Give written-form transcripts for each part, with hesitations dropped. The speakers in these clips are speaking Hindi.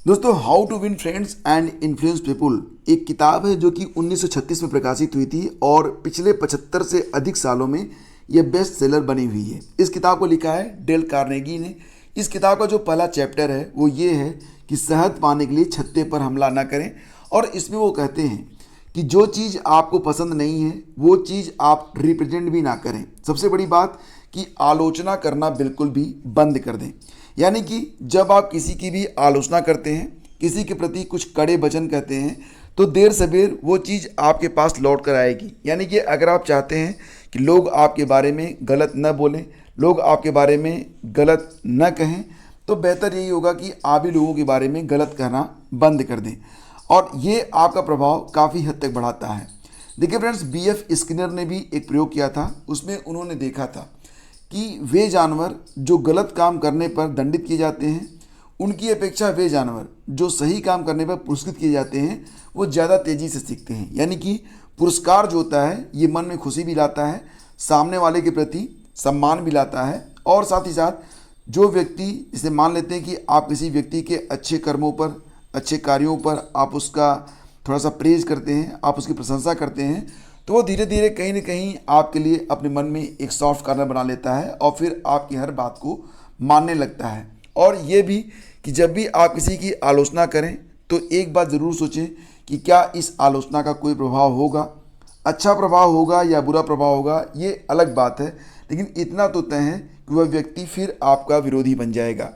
दोस्तों, how to win friends and influence people एक किताब है जो कि 1936 में प्रकाशित हुई थी और पिछले 75 से अधिक सालों में यह बेस्ट सेलर बनी हुई है। इस किताब को लिखा है डेल कार्नेगी ने। इस किताब का जो पहला चैप्टर है वो ये है कि शहद पाने के लिए छत्ते पर हमला ना करें। और इसमें वो कहते हैं कि जो चीज़ आपको पसंद नहीं है वो चीज़ आप रिप्रेजेंट भी ना करें। सबसे बड़ी बात कि आलोचना करना बिल्कुल भी बंद कर दें। यानी कि जब आप किसी की भी आलोचना करते हैं, किसी के प्रति कुछ कड़े वचन कहते हैं, तो देर सवेर वो चीज़ आपके पास लौट कर आएगी। यानी कि अगर आप चाहते हैं कि लोग आपके बारे में गलत न बोलें, लोग आपके बारे में गलत न कहें, तो बेहतर यही होगा कि आप ही लोगों के बारे में गलत कहना बंद कर दें। और ये आपका प्रभाव काफ़ी हद तक बढ़ाता है। देखिए फ्रेंड्स, BF स्किनर ने भी एक प्रयोग किया था। उसमें उन्होंने देखा था कि वे जानवर जो गलत काम करने पर दंडित किए जाते हैं, उनकी अपेक्षा वे जानवर जो सही काम करने पर पुरस्कृत किए जाते हैं वो ज़्यादा तेज़ी से सीखते हैं। यानी कि पुरस्कार जो होता है ये मन में खुशी भी लाता है, सामने वाले के प्रति सम्मान भी लाता है, और साथ ही साथ जो व्यक्ति, जिसे मान लेते हैं कि आप किसी व्यक्ति के अच्छे कर्मों पर, अच्छे कार्यों पर आप उसका थोड़ा सा प्रेज करते हैं, आप उसकी प्रशंसा करते हैं, तो वो धीरे धीरे कहीं ना कहीं आपके लिए अपने मन में एक सॉफ्ट कार्नर बना लेता है और फिर आपकी हर बात को मानने लगता है। और ये भी कि जब भी आप किसी की आलोचना करें तो एक बात ज़रूर सोचें कि क्या इस आलोचना का कोई प्रभाव होगा, अच्छा प्रभाव होगा या बुरा प्रभाव होगा, ये अलग बात है, लेकिन इतना तो तय है कि वह व्यक्ति फिर आपका विरोधी बन जाएगा।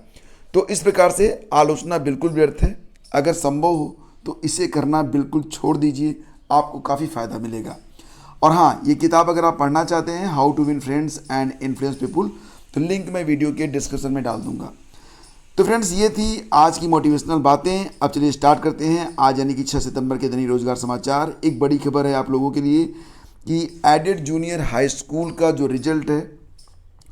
तो इस प्रकार से आलोचना बिल्कुल व्यर्थ है। अगर संभव हो तो इसे करना बिल्कुल छोड़ दीजिए, आपको काफ़ी फ़ायदा मिलेगा। और हाँ, ये किताब अगर आप पढ़ना चाहते हैं, how to win friends and influence people, तो लिंक मैं वीडियो के डिस्क्रिप्शन में डाल दूंगा। तो फ्रेंड्स, ये थी आज की मोटिवेशनल बातें। अब चलिए स्टार्ट करते हैं। आज यानी कि 6 सितंबर के दैनिक रोजगार समाचार। एक बड़ी खबर है आप लोगों के लिए कि एडेड जूनियर हाई स्कूल का जो रिजल्ट है,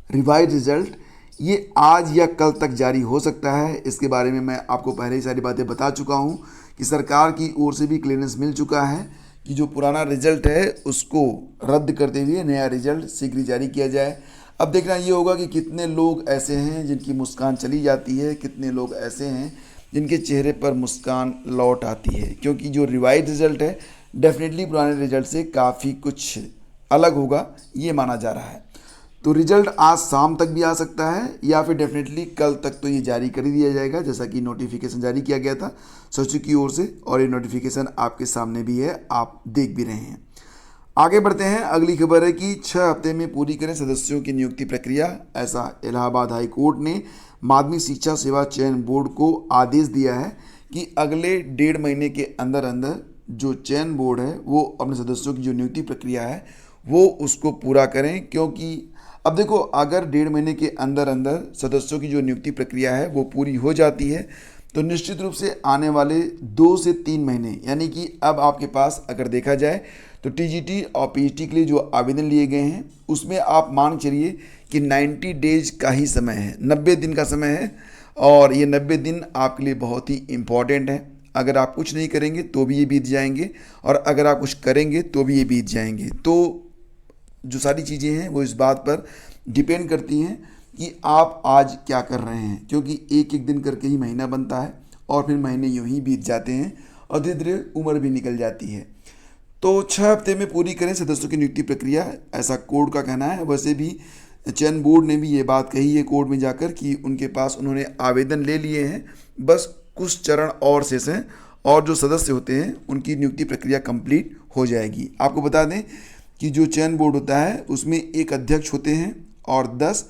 रिवाइज रिजल्ट, ये आज या कल तक जारी हो सकता है। इसके बारे में मैं आपको पहले ही सारी बातें बता चुका हूँ कि सरकार की ओर से भी क्लियरेंस मिल चुका है कि जो पुराना रिजल्ट है उसको रद्द करते हुए नया रिजल्ट शीघ्र जारी किया जाए। अब देखना ये होगा कि कितने लोग ऐसे हैं जिनकी मुस्कान चली जाती है, कितने लोग ऐसे हैं जिनके चेहरे पर मुस्कान लौट आती है, क्योंकि जो रिवाइज रिजल्ट है डेफिनेटली पुराने रिजल्ट से काफ़ी कुछ अलग होगा, ये माना जा रहा है। तो रिजल्ट आज शाम तक भी आ सकता है या फिर डेफिनेटली कल तक तो ये जारी कर ही दिया जाएगा, जैसा कि नोटिफिकेशन जारी किया गया था सचिव की ओर से, और ये नोटिफिकेशन आपके सामने भी है, आप देख भी रहे हैं। आगे बढ़ते हैं। अगली खबर है कि 6 हफ्ते में पूरी करें सदस्यों की नियुक्ति प्रक्रिया। ऐसा इलाहाबाद हाई कोर्ट ने माध्यमिक शिक्षा सेवा चयन बोर्ड को आदेश दिया है कि अगले 1.5 महीने के अंदर अंदर जो चयन बोर्ड है वो अपने सदस्यों की जो नियुक्ति प्रक्रिया है वो उसको पूरा करें। क्योंकि अब देखो, अगर 1.5 महीने के अंदर अंदर सदस्यों की जो नियुक्ति प्रक्रिया है वो पूरी हो जाती है तो निश्चित रूप से आने वाले 2 से 3 महीने, यानी कि अब आपके पास अगर देखा जाए तो TGT और PGT के लिए जो आवेदन लिए गए हैं उसमें आप मान चलिए कि 90 डेज का ही समय है, 90 दिन का समय है। और ये 90 दिन आपके लिए बहुत ही इम्पॉर्टेंट है। अगर आप कुछ नहीं करेंगे तो भी ये बीत जाएंगे, और अगर आप कुछ करेंगे तो भी ये बीत जाएंगे। तो जो सारी चीज़ें हैं वो इस बात पर डिपेंड करती हैं कि आप आज क्या कर रहे हैं, क्योंकि एक एक दिन करके ही महीना बनता है और फिर महीने यूं ही बीत जाते हैं और धीरे धीरे उम्र भी निकल जाती है। तो 6 हफ्ते में पूरी करें सदस्यों की नियुक्ति प्रक्रिया, ऐसा कोर्ट का कहना है। वैसे भी चयन बोर्ड ने भी ये बात कही है कोर्ट में जाकर कि उनके पास उन्होंने आवेदन ले लिए हैं, बस कुछ चरण और शेष हैं और जो सदस्य होते हैं उनकी नियुक्ति प्रक्रिया कंप्लीट हो जाएगी। आपको बता दें कि जो चयन बोर्ड होता है उसमें एक अध्यक्ष होते हैं और 10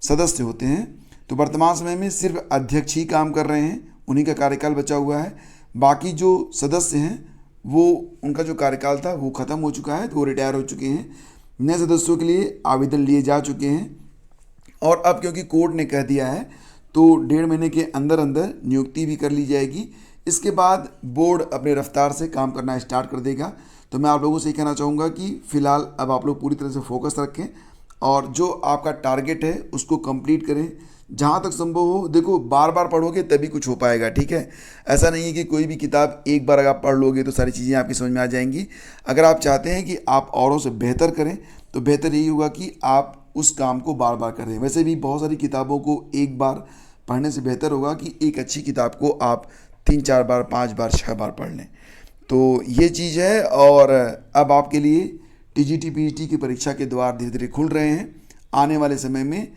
सदस्य होते हैं। तो वर्तमान समय में सिर्फ अध्यक्ष ही काम कर रहे हैं, उन्हीं का कार्यकाल बचा हुआ है। बाकी जो सदस्य हैं वो, उनका जो कार्यकाल था वो ख़त्म हो चुका है, तो वो रिटायर हो चुके हैं। नए सदस्यों के लिए आवेदन लिए जा चुके हैं और अब क्योंकि कोर्ट ने कह दिया है तो 1.5 महीने के अंदर अंदर नियुक्ति भी कर ली जाएगी। इसके बाद बोर्ड अपने रफ्तार से काम करना स्टार्ट कर देगा। तो मैं आप लोगों से ये कहना चाहूँगा कि फ़िलहाल अब आप लोग पूरी तरह से फोकस रखें और जो आपका टारगेट है उसको कंप्लीट करें जहाँ तक संभव हो। देखो, बार बार पढ़ोगे तभी कुछ हो पाएगा, ठीक है। ऐसा नहीं है कि कोई भी किताब एक बार अगर आप पढ़ लोगे तो सारी चीज़ें आपकी समझ में आ जाएंगी। अगर आप चाहते हैं कि आप औरों से बेहतर करें तो बेहतर यही होगा कि आप उस काम को बार बार करें। वैसे भी बहुत सारी किताबों को एक बार पढ़ने से बेहतर होगा कि एक अच्छी किताब को आप 3-4 बार, 5 बार, 6 बार पढ़ लें। तो ये चीज़ है। और अब आपके लिए टीजीटी पीजीटी की परीक्षा के द्वार धीरे धीरे खुल रहे हैं। आने वाले समय में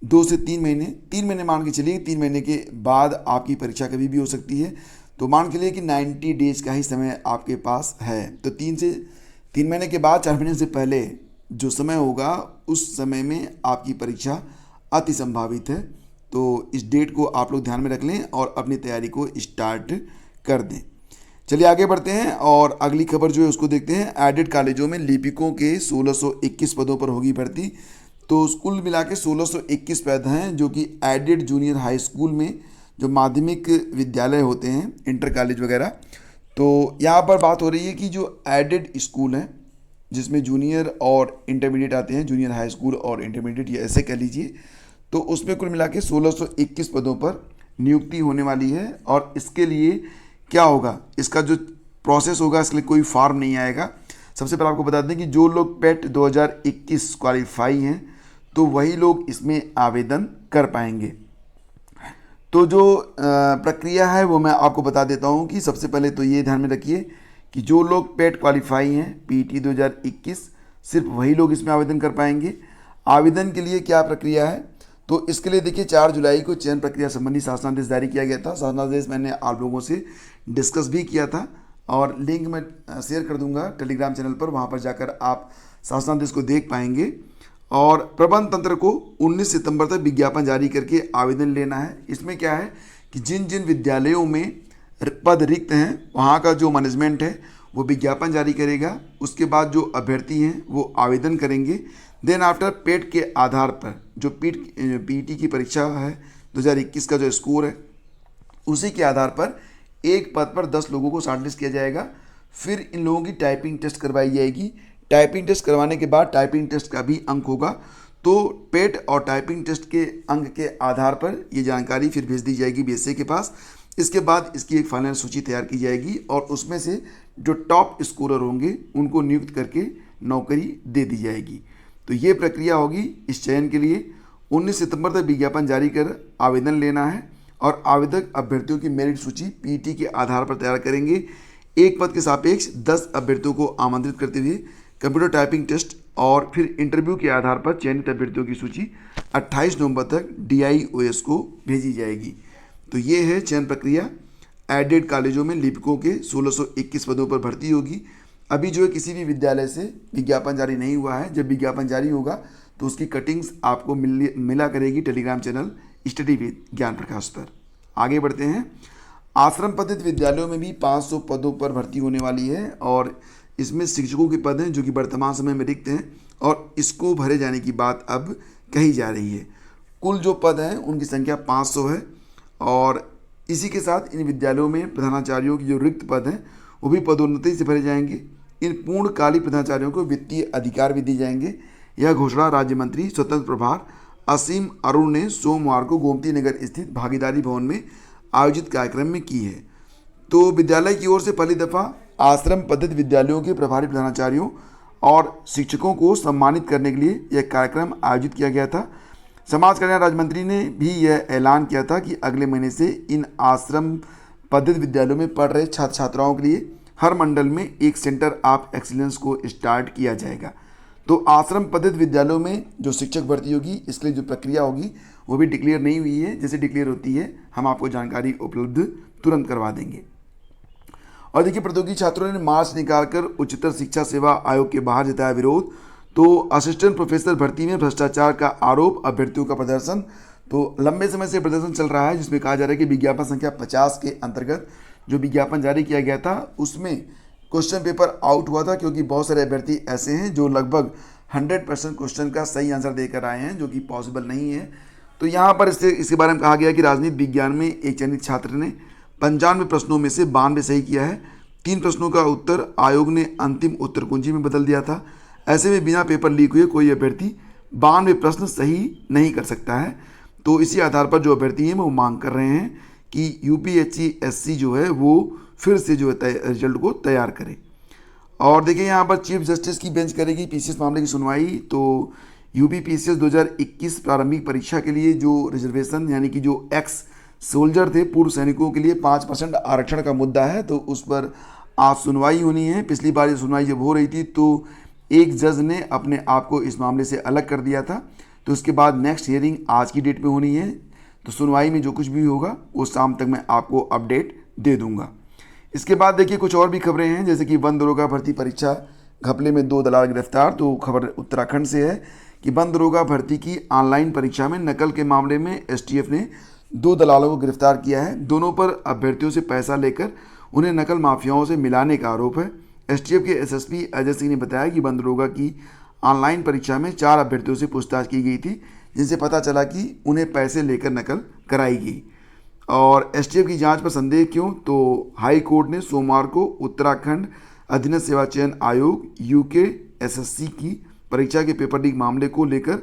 2 से 3 महीने मान के चलिए, 3 महीने के बाद आपकी परीक्षा कभी भी हो सकती है। तो मान के लिए कि 90 डेज का ही समय आपके पास है। तो 3 महीने के बाद, 4 महीने से पहले जो समय होगा, उस समय में आपकी परीक्षा अति संभावित है। तो इस डेट को आप लोग ध्यान में रख लें और अपनी तैयारी को स्टार्ट कर दें। चलिए आगे बढ़ते हैं और अगली खबर जो है उसको देखते हैं। एडेड कॉलेजों में लिपिकों के 1621 पदों पर होगी भर्ती। तो कुल मिला के 1621 पद हैं, जो कि एडेड जूनियर हाई स्कूल में जो माध्यमिक विद्यालय होते हैं, इंटर कॉलेज वगैरह। तो यहाँ पर बात हो रही है कि जो एडेड स्कूल हैं जिसमें जूनियर और इंटरमीडिएट आते हैं, जूनियर हाई स्कूल और इंटरमीडिएट, ये ऐसे कह लीजिए। तो उसमें कुल मिला के 1621 पदों पर नियुक्ति होने वाली है। और इसके लिए क्या होगा, इसका जो प्रोसेस होगा, इसके लिए कोई फॉर्म नहीं आएगा। सबसे पहले आपको बता दें कि जो लोग पेट 2021 क्वालिफाई हैं तो वही लोग इसमें आवेदन कर पाएंगे। तो जो प्रक्रिया है वो मैं आपको बता देता हूँ कि सबसे पहले तो ये ध्यान में रखिए कि जो लोग पेट क्वालिफाई हैं पीटी 2021, सिर्फ वही लोग इसमें आवेदन कर पाएंगे। आवेदन के लिए क्या प्रक्रिया है, तो इसके लिए देखिए 4 जुलाई को चयन प्रक्रिया संबंधी शासनादेश जारी किया गया था। शासनादेश मैंने आप लोगों से डिस्कस भी किया था और लिंक मैं शेयर कर दूंगा टेलीग्राम चैनल पर, वहाँ पर जाकर आप शासनादेश को देख पाएंगे। और प्रबंध तंत्र को 19 सितंबर तक विज्ञापन जारी करके आवेदन लेना है। इसमें क्या है कि जिन जिन विद्यालयों में पद रिक्त हैं वहाँ का जो मैनेजमेंट है वो विज्ञापन जारी करेगा। उसके बाद जो अभ्यर्थी हैं वो आवेदन करेंगे। देन आफ्टर पेट के आधार पर जो पीटी की परीक्षा है 2021 का जो स्कोर है, उसी के आधार पर एक पद पर 10 लोगों को शॉर्टलिस्ट किया जाएगा। फिर इन लोगों की टाइपिंग टेस्ट करवाई जाएगी। टाइपिंग टेस्ट करवाने के बाद टाइपिंग टेस्ट का भी अंक होगा। तो पेट और टाइपिंग टेस्ट के अंक के आधार पर ये जानकारी फिर भेज दी जाएगी बीएसए के पास। इसके बाद इसकी एक फाइनल सूची तैयार की जाएगी और उसमें से जो टॉप स्कोरर होंगे उनको नियुक्त करके नौकरी दे दी जाएगी। तो ये प्रक्रिया होगी इस चयन के लिए। 19 सितंबर तक विज्ञापन जारी कर आवेदन लेना है और आवेदक अभ्यर्थियों की मेरिट सूची पीटी के आधार पर तैयार करेंगे। एक पद के सापेक्ष 10 अभ्यर्थियों को आमंत्रित करते हुए कंप्यूटर टाइपिंग टेस्ट और फिर इंटरव्यू के आधार पर चयनित अभ्यर्थियों की सूची 28 नवंबर तक DIOS को भेजी जाएगी। तो ये है चयन प्रक्रिया। एडेड कॉलेजों में लिपिकों के 1621 पदों पर भर्ती होगी। अभी जो है किसी भी विद्यालय से विज्ञापन जारी नहीं हुआ है। जब विज्ञापन जारी होगा तो उसकी कटिंग्स आपको मिला करेगी टेलीग्राम चैनल स्टडी विद ज्ञान प्रकाश पर। आगे बढ़ते हैं। आश्रम पद्धति विद्यालयों में भी 500 पदों पर भर्ती होने वाली है और इसमें शिक्षकों के पद हैं जो कि वर्तमान समय में रिक्त हैं और इसको भरे जाने की बात अब कही जा रही है। कुल जो पद हैं उनकी संख्या 500 है और इसी के साथ इन विद्यालयों में प्रधानाचार्यों की जो रिक्त पद हैं वो भी पदोन्नति से भरे जाएंगे। इन पूर्णकालिक प्रधानाचार्यों को वित्तीय अधिकार भी दिए जाएंगे। यह घोषणा राज्य मंत्री स्वतंत्र प्रभार असीम अरुण ने सोमवार को गोमती नगर स्थित भागीदारी भवन में आयोजित कार्यक्रम में की है। तो विद्यालय की ओर से पहली दफ़ा आश्रम पद्धति विद्यालयों के प्रभारी प्रधानाचार्यों और शिक्षकों को सम्मानित करने के लिए यह कार्यक्रम आयोजित किया गया था। समाज कल्याण राज्य मंत्री ने भी यह ऐलान किया था कि अगले महीने से इन आश्रम पद्धति विद्यालयों में पढ़ रहे छात्र छात्राओं के लिए हर मंडल में एक सेंटर ऑफ एक्सीलेंस को स्टार्ट किया जाएगा। तो आश्रम पद्धति विद्यालयों में जो शिक्षक भर्ती होगी इसके लिए जो प्रक्रिया होगी वो भी डिक्लेयर नहीं हुई है। जैसे डिक्लेयर होती है हम आपको जानकारी उपलब्ध तुरंत करवा देंगे। और देखिए, प्रतियोगी छात्रों ने मार्च निकालकर उच्चतर शिक्षा सेवा आयोग के बाहर जताया विरोध। तो असिस्टेंट प्रोफेसर भर्ती में भ्रष्टाचार का आरोप, अभ्यर्थियों का प्रदर्शन। तो लंबे समय से प्रदर्शन चल रहा है जिसमें कहा जा रहा है कि विज्ञापन संख्या 50 के अंतर्गत जो विज्ञापन जारी किया गया था उसमें क्वेश्चन पेपर आउट हुआ था, क्योंकि बहुत सारे अभ्यर्थी ऐसे हैं जो लगभग 100% क्वेश्चन का सही आंसर देकर आए हैं, जो कि पॉसिबल नहीं है। तो यहाँ पर इसके बारे में कहा गया कि राजनीति विज्ञान में एक चयनित छात्र ने 95 प्रश्नों में से 92 सही किया है। 3 प्रश्नों का उत्तर आयोग ने अंतिम उत्तर कुंजी में बदल दिया था। ऐसे में बिना पेपर लीक हुए कोई अभ्यर्थी 92 प्रश्न सही नहीं कर सकता है। तो इसी आधार पर जो अभ्यर्थी हैं वो मांग कर रहे हैं कि UPSC जो है वो फिर से जो है रिजल्ट को तैयार करे। और देखिए, यहाँ पर चीफ जस्टिस की बेंच करेगी PCS मामले की सुनवाई। तो UP PCS 2021 प्रारंभिक परीक्षा के लिए जो रिजर्वेशन यानी कि जो X सोल्जर थे, पूर्व सैनिकों के लिए 5% आरक्षण का मुद्दा है, तो उस पर आज सुनवाई होनी है। पिछली बार ये सुनवाई जब हो रही थी तो एक जज ने अपने आप को इस मामले से अलग कर दिया था, तो उसके बाद नेक्स्ट हियरिंग आज की डेट में होनी है। तो सुनवाई में जो कुछ भी होगा वो शाम तक मैं आपको अपडेट दे दूंगा। इसके बाद देखिए कुछ और भी खबरें हैं, जैसे कि वन दरोगा भर्ती परीक्षा घपले में 2 दलाल गिरफ्तार। तो खबर उत्तराखंड से है कि वन दरोगा भर्ती की ऑनलाइन परीक्षा में नकल के मामले में एसटीएफ ने 2 दलालों को गिरफ्तार किया है। दोनों पर अभ्यर्थियों से पैसा लेकर उन्हें नकल माफियाओं से मिलाने का आरोप है। एसटीएफ के एसएसपी अजय सिंह ने बताया कि वन दरोगा की ऑनलाइन परीक्षा में 4 अभ्यर्थियों से पूछताछ की गई थी, जिनसे पता चला कि उन्हें पैसे लेकर नकल कराई गई। और एसटीएफ की जांच पर संदेह क्यों, तो हाई कोर्ट ने सोमवार को उत्तराखंड अधीनस्थ सेवा चयन आयोग यूके एसएससी की परीक्षा के पेपर लीक मामले को लेकर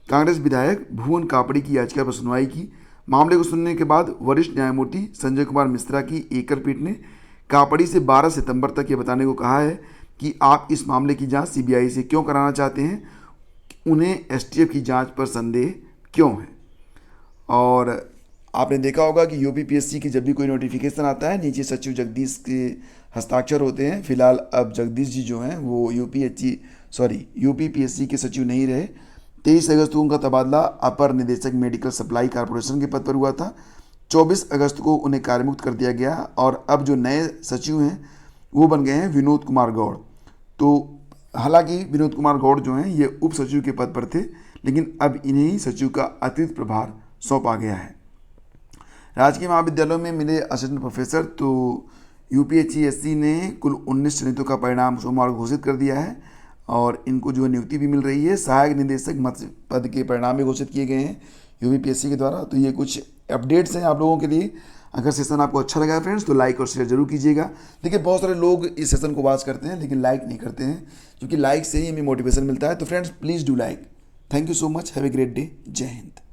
कांग्रेस विधायक भुवन कापड़ी की याचिका पर सुनवाई की। मामले को सुनने के बाद वरिष्ठ न्यायमूर्ति संजय कुमार मिश्रा की एकल पीठ ने कापड़ी से 12 सितंबर तक ये बताने को कहा है कि आप इस मामले की जांच सीबीआई से क्यों कराना चाहते हैं, उन्हें एसटीएफ की जांच पर संदेह क्यों है। और आपने देखा होगा कि यूपीपीएससी की जब भी कोई नोटिफिकेशन आता है नीचे सचिव जगदीश के हस्ताक्षर होते हैं। फिलहाल अब जगदीश जी जो हैं वो यूपीपीएससी के सचिव नहीं रहे। 23 अगस्त को उनका तबादला अपर निदेशक मेडिकल सप्लाई कॉरपोरेशन के पद पर हुआ था। 24 अगस्त को उन्हें कार्यमुक्त कर दिया गया और अब जो नए सचिव हैं वो बन गए हैं विनोद कुमार गौड़। तो हालांकि विनोद कुमार गौड़ जो हैं ये उप सचिव के पद पर थे, लेकिन अब इन्हें सचिव का अतिरिक्त प्रभार सौंपा गया है। राजकीय महाविद्यालयों में मिले असिस्टेंट प्रोफेसर, तो यूपीएससी ने कुल 19 चयनितों का परिणाम सोमवार को घोषित कर दिया है और इनको जो नियुक्ति भी मिल रही है। सहायक निदेशक मत्स्य पद के परिणाम भी घोषित किए गए हैं यूपीएससी के द्वारा। तो ये कुछ अपडेट्स हैं आप लोगों के लिए। अगर सेशन आपको अच्छा लगा फ्रेंड्स तो लाइक और शेयर जरूर कीजिएगा। देखिए बहुत सारे लोग इस सेशन को वॉच करते हैं लेकिन लाइक नहीं करते हैं, क्योंकि लाइक से ही हमें मोटिवेशन मिलता है। तो friends please do like. Thank you so much, have a great day. जय हिंद।